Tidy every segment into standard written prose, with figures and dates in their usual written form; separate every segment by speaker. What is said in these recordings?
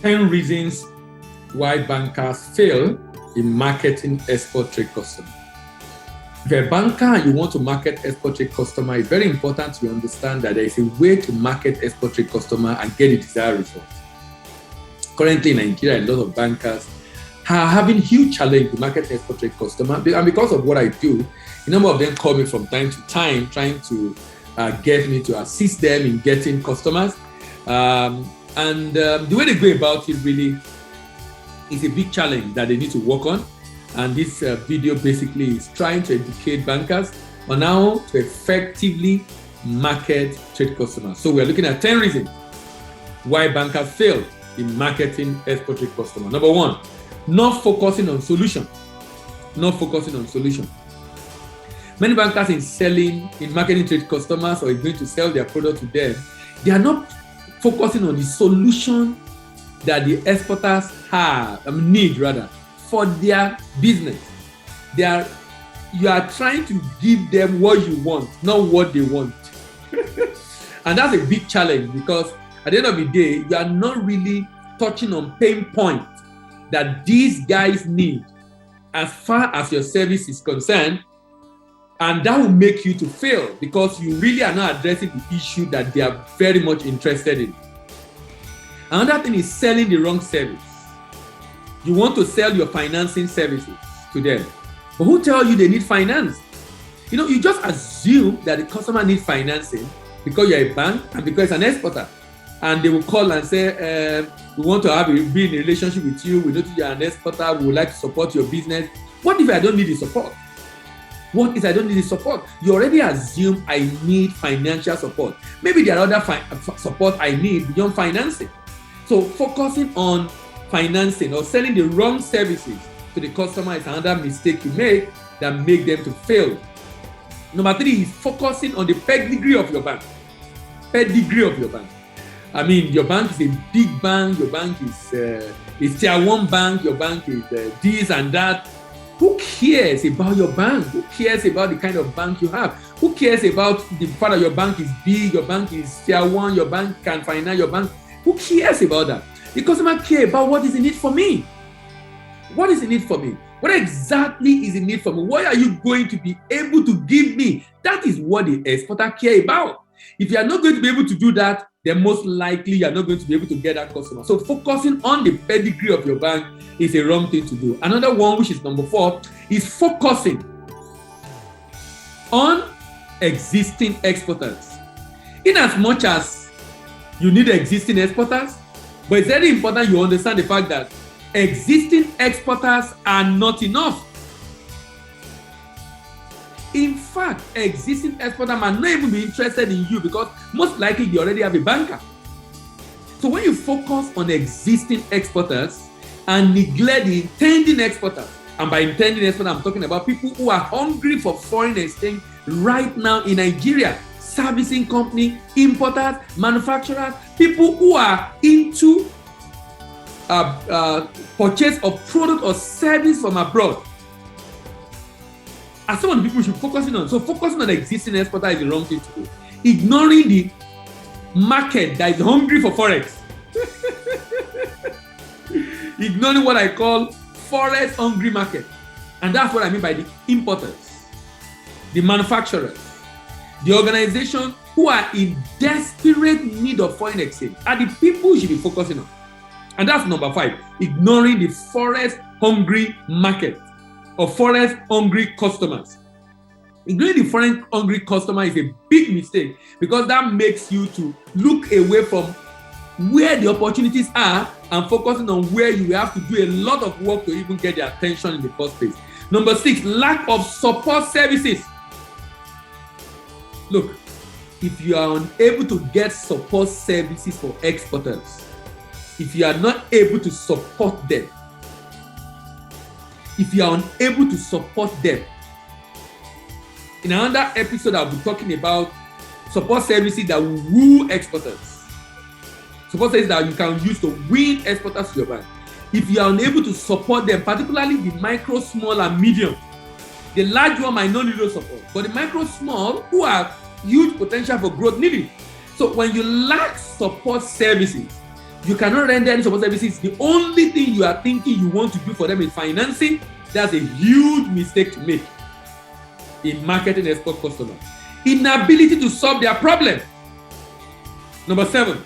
Speaker 1: 10 reasons why bankers fail in marketing export trade customer. If you're a banker and you want to market export trade customer, it's very important to understand that there is a way to market export trade customer and get the desired result. Currently in Nigeria, a lot of bankers are having huge challenge to market export trade customer, and because of what I do, a number of them call me from time to time trying to get me to assist them in getting customers. The way they go about it really is a big challenge that they need to work on. And this video basically is trying to educate bankers on how to effectively market trade customers. So we're looking at 10 reasons why bankers fail in marketing export trade customer. Number one, not focusing on solution. Not focusing on solution. Many bankers in marketing trade customers or going to sell their product to them, they are not focusing on the solution that the exporters need for their business. You are trying to give them what you want, not what they want. And that's a big challenge, because at the end of the day, you are not really touching on pain points that these guys need as far as your service is concerned. And that will make you to fail, because you really are not addressing the issue that they are very much interested in. Another thing is selling the wrong service. You want to sell your financing services to them, but who tells you they need finance? You just assume that the customer needs financing because you're a bank and because it's an exporter. And they will call and say, we want to be in a relationship with you. We know you're an exporter. We would like to support your business. What if I don't need the support? What if I don't need the support? You already assume I need financial support. Maybe there are other support I need beyond financing. So focusing on financing or selling the wrong services to the customer is another mistake you make that make them to fail. Number three is focusing on the pedigree of your bank. Pedigree of your bank. I mean, your bank is a big bank. Your bank is tier 1 bank. Your bank is this and that. Who cares about your bank? Who cares about the kind of bank you have? Who cares about the fact that your bank is big, your bank is tier 1, your bank can finance your bank? Who cares about that? The customer cares about what is in it for me. What is in it for me? What exactly is in it for me? What are you going to be able to give me? That is what the exporter cares about. If you are not going to be able to do that, then most likely you are not going to be able to get that customer. So focusing on the pedigree of your bank is a wrong thing to do. Another one, which is number 4, is focusing on existing exporters. In as much as you need existing exporters, but it's very important you understand the fact that existing exporters are not enough. In fact, existing exporters might not even be interested in you because most likely you already have a banker. So when you focus on existing exporters and neglect the intending exporters, and by intending exporters, I'm talking about people who are hungry for foreign exchange right now in Nigeria, servicing company, importers, manufacturers, people who are into purchase of product or service from abroad. As some of the people should focus on. So focusing on existing exporter is the wrong thing to do. Ignoring the market that is hungry for Forex. Ignoring what I call Forex hungry market. And that's what I mean by the importers, the manufacturers, the organization who are in desperate need of foreign exchange are the people you should be focusing on. And that's number 5, ignoring the Forex hungry market or Forex hungry customers. Ignoring the foreign hungry customer is a big mistake because that makes you to look away from where the opportunities are and focusing on where you have to do a lot of work to even get their attention in the first place. Number 6, lack of support services. Look, if you are unable to get support services for exporters, if you are not able to support them, if you are unable to support them, in another episode I'll be talking about support services that will woo exporters. Support services that you can use to win exporters to your bank. If you are unable to support them, particularly the micro, small, and medium, the large one might not need no support, but the micro, small, who have huge potential for growth, need it. So when you lack support services, You cannot render any support services. The only thing you are thinking you want to do for them is financing. That's a huge mistake to make in marketing export customers. Inability to solve their problem. Number 7,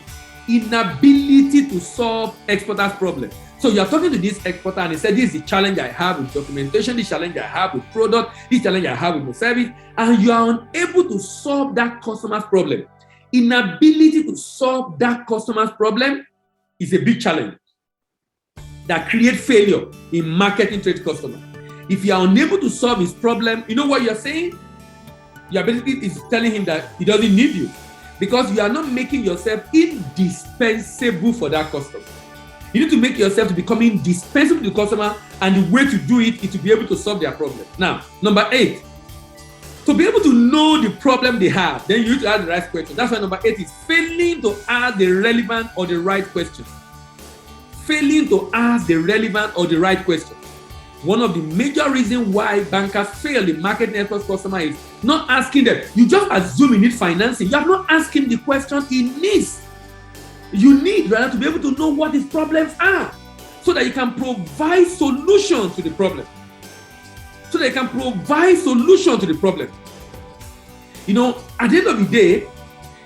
Speaker 1: inability to solve exporter's problem. So you are talking to this exporter and he said, this is the challenge I have with documentation, this challenge I have with product, this challenge I have with my service, and you are unable to solve that customer's problem. Inability to solve that customer's problem is a big challenge that creates failure in marketing to its customer. If you are unable to solve his problem, you know what you're saying? You are basically telling him that he doesn't need you because you are not making yourself indispensable for that customer. You need to make yourself to become indispensable to the customer, and the way to do it is to be able to solve their problem. Now, number 8, to be able to know the problem they have, then you need to ask the right question. That's why number 8 is failing to ask the relevant or the right question. Failing to ask the relevant or the right question. One of the major reasons why bankers fail in marketing export customer is not asking them. You just assume you need financing. You are not asking the question he needs. You need rather to be able to know what his problems are so that you can provide solutions to the problem. So that you can provide solutions to the problem. You know, at the end of the day,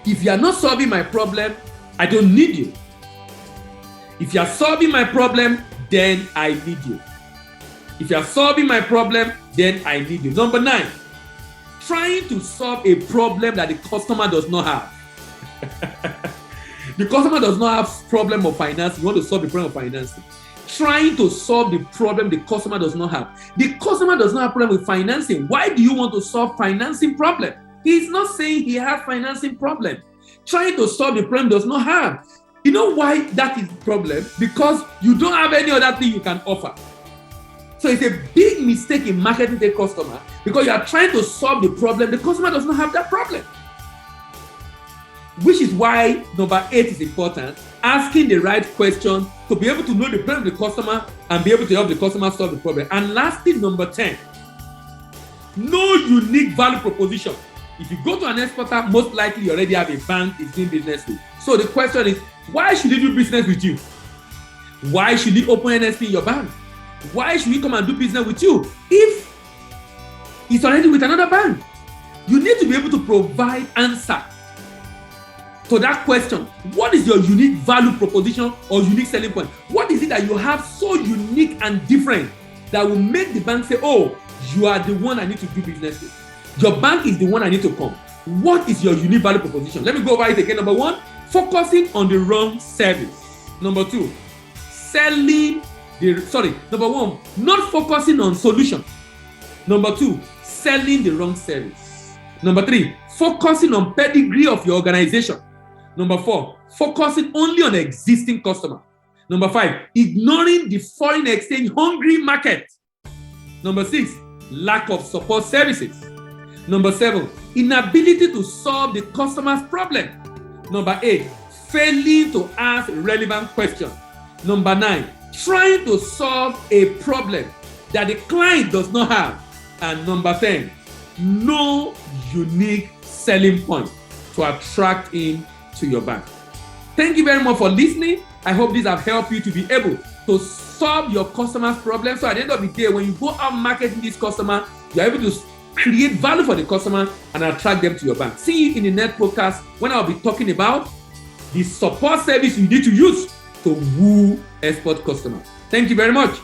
Speaker 1: if you are not solving my problem, I don't need you. If you are solving my problem, then I need you. If you are solving my problem, then I need you. Number 9, trying to solve a problem that the customer does not have. The customer does not have problem of financing. You want to solve the problem of financing. Trying to solve the problem the customer does not have. The customer does not have problem with financing. Why do you want to solve financing problem? He is not saying he has financing problem. Trying to solve the problem does not have. You know why that is the problem? Because you don't have any other thing you can offer. So it's a big mistake in marketing to a customer because you are trying to solve the problem. The customer does not have that problem. Which is why number 8 is important. Asking the right question to be able to know the problem of the customer and be able to help the customer solve the problem. And lastly, number 10, no unique value proposition. If you go to an exporter, most likely you already have a bank he's doing business with. So the question is, why should he do business with you? Why should he open NSP in your bank? Why should he come and do business with you if he's already with another bank? You need to be able to provide answer to that question. What is your unique value proposition or unique selling point? What is it that you have so unique and different that will make the bank say, oh, you are the one I need to do business with. Your bank is the one I need to come. What is your unique value proposition? Let me go over it again. Number 1, focusing on the wrong service. Number 2, number 1, not focusing on solution. Number 2, selling the wrong service. Number 3, focusing on pedigree of your organization. Number 4, focusing only on existing customer. Number 5, ignoring the foreign exchange hungry market. Number 6, lack of support services. Number 7, inability to solve the customer's problem. Number 8, failing to ask relevant questions. Number 9, trying to solve a problem that the client does not have. And number 10, no unique selling point to attract him to your bank. Thank you very much for listening. I hope these have helped you to be able to solve your customer's problem. So at the end of the day, when you go out marketing this customer, you're able to create value for the customer and attract them to your bank. See you in the next podcast when I'll be talking about the support service you need to use to woo export customers. Thank you very much.